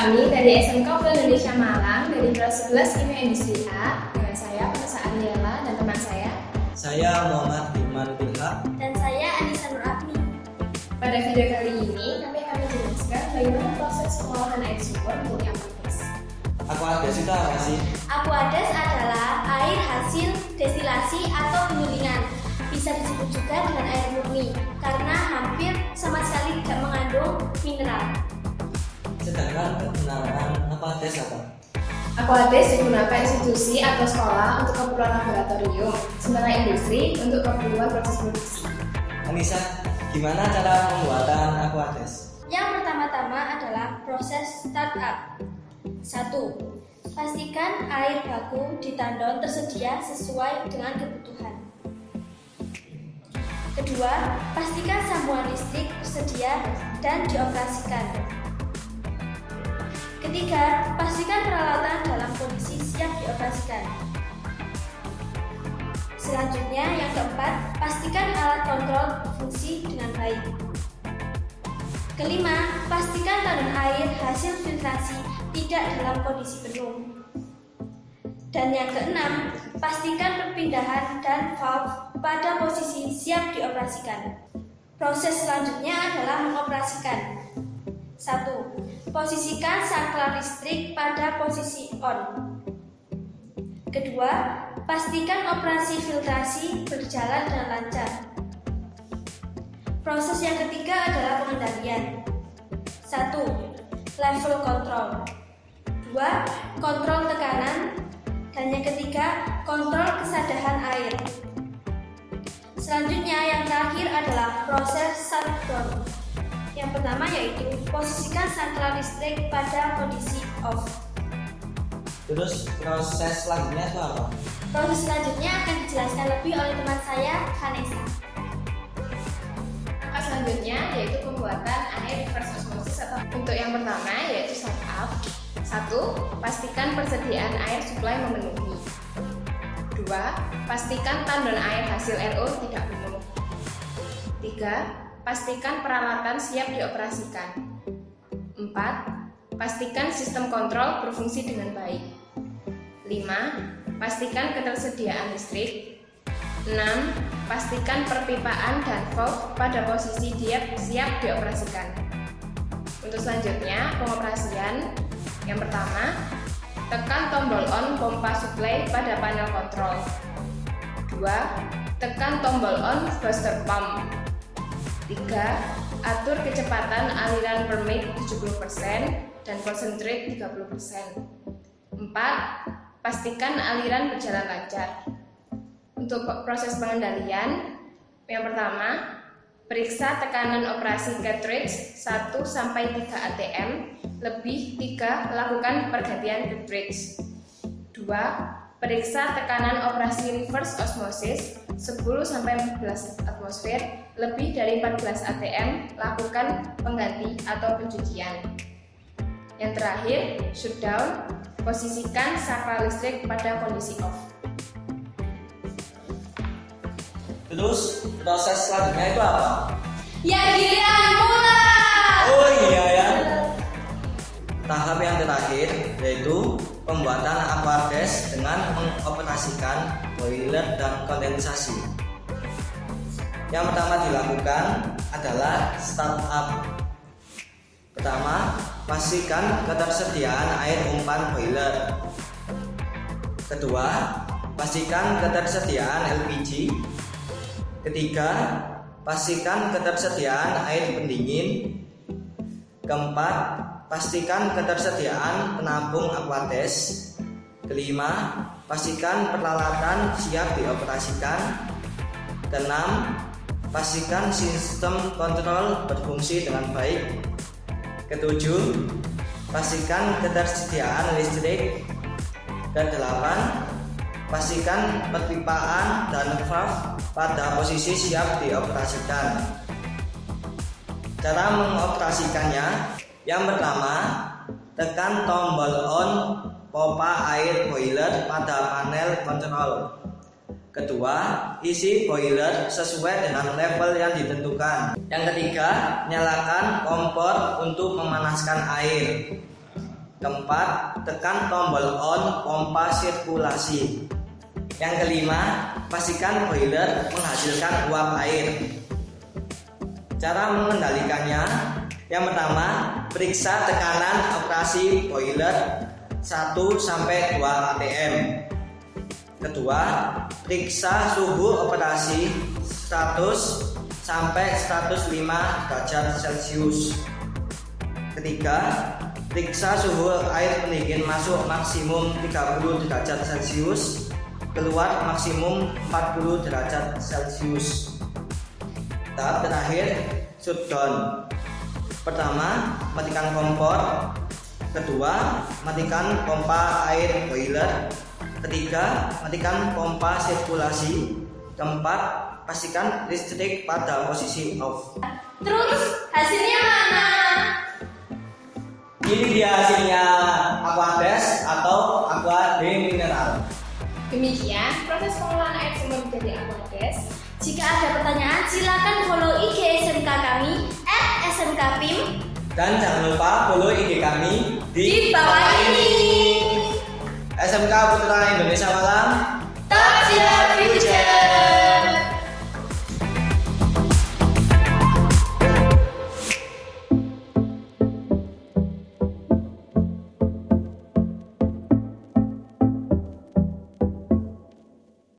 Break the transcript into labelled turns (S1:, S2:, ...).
S1: kami dari SMK Indonesia Malang dari kelas 11 Kimia Industri A dengan saya Vanessa Ariela dan teman
S2: saya Muhammad Iman Bilhaq
S3: dan saya Anissa Nur Agni.
S1: Pada video kali ini kami akan menjelaskan bagaimana proses pengolahan air sumur untuk Aquades.
S2: Aquades itu apa sih?
S3: Aquades adalah air hasil destilasi atau penyulingan. Bisa disebut juga dengan air murni karena hampir sama sekali tidak mengandung mineral.
S2: Sedangkan kebenaran Aquades apa?
S1: Aquades digunakan institusi atau sekolah untuk keperluan laboratorium, sementara industri untuk keperluan proses produksi.
S2: Anissa, gimana cara pembuatan Aquades?
S3: Yang pertama-tama adalah proses startup. 1. Pastikan air baku di tandon tersedia sesuai dengan kebutuhan. Kedua, pastikan sambungan listrik tersedia dan dioperasikan. Ketiga, pastikan peralatan dalam kondisi siap dioperasikan. Selanjutnya, yang keempat, pastikan alat kontrol berfungsi dengan baik. Kelima, pastikan tandon air hasil filtrasi tidak dalam kondisi penuh. Dan yang keenam, pastikan perpindahan dan valve pada posisi siap dioperasikan. Proses selanjutnya adalah mengoperasikan. 1. Posisikan saklar listrik pada posisi on. Kedua, pastikan operasi filtrasi berjalan dengan lancar. Proses yang ketiga adalah pengendalian. 1. Level control. 2. Kontrol tekanan. Dan yang ketiga, kontrol kesadaran air. Selanjutnya yang terakhir adalah proses shutdown. Yang pertama yaitu posisikan saklar listrik pada kondisi off.
S2: Terus proses selanjutnya itu apa?
S3: Proses selanjutnya akan dijelaskan lebih oleh teman saya, Vanessa.
S1: Selanjutnya yaitu pembuatan air reverse osmosis atau untuk yang pertama yaitu startup. 1. Pastikan persediaan air suplai memenuhi. 2. Pastikan tandon air hasil RO tidak penuh. 3. Pastikan peralatan siap dioperasikan. 4. Pastikan sistem kontrol berfungsi dengan baik. 5. Pastikan ketersediaan listrik. 6. Pastikan perpipaan dan valve pada posisi siap dioperasikan. Untuk selanjutnya, pengoperasian. Yang pertama, tekan tombol on pompa suplai pada panel kontrol. 2. Tekan tombol on booster pump. 3. Atur kecepatan aliran per menit 70% dan concentrate 30%. 4. Pastikan aliran berjalan lancar. Untuk proses pengendalian, yang pertama, periksa tekanan operasi cartridge 1-3 atm, lebih 3 lakukan pergantian cartridge. 2. Periksa tekanan operasi reverse osmosis 10-14 atmosfer, lebih dari 14 atm, lakukan pengganti atau pencucian. Yang terakhir, shutdown, posisikan saklar listrik pada kondisi off.
S2: Terus proses selanjutnya itu apa?
S3: Ya, giliranmu lah.
S2: Oh iya ya. Tahap yang terakhir yaitu pembuatan Aquades dengan mengoperasikan boiler dan kondensasi. Yang pertama dilakukan adalah startup. Pertama, pastikan ketersediaan air umpan boiler. Kedua, pastikan ketersediaan LPG. Ketiga, pastikan ketersediaan air pendingin. Keempat, pastikan ketersediaan penampung Aquades. Kelima, pastikan peralatan siap dioperasikan. Keenam, pastikan sistem kontrol berfungsi dengan baik. Ketujuh, pastikan ketersediaan listrik. Kedelapan, pastikan perpipaan dan valve pada posisi siap dioperasikan. Cara mengoperasikannya, yang pertama, tekan tombol on pompa air boiler pada panel kontrol. Kedua, isi boiler sesuai dengan level yang ditentukan. Yang ketiga, nyalakan kompor untuk memanaskan air. Keempat, tekan tombol on pompa sirkulasi. Yang kelima, pastikan boiler menghasilkan uap air. Cara mengendalikannya, yang pertama, periksa tekanan operasi boiler 1-2 atm. Kedua, periksa suhu operasi 100-105 derajat Celcius. Ketiga, periksa suhu air pendingin masuk maksimum 30 derajat Celcius, keluar maksimum 40 derajat Celcius. Tahap terakhir, shutdown. Pertama, matikan kompor. Kedua, matikan pompa air boiler. Ketiga, matikan pompa sirkulasi. Keempat, pastikan listrik pada posisi off.
S3: Terus hasilnya mana?
S2: Ini dia hasilnya Aquades atau Aqua de Mineral.
S1: Demikian proses pengolahan air sumber menjadi Aquades.
S3: Jika ada pertanyaan, silakan follow IG SMK kami @smkpim.
S2: Dan jangan lupa follow IG kami
S3: Di bawah ini.
S2: SMK Putra Indonesia Malang.
S3: Touch your future.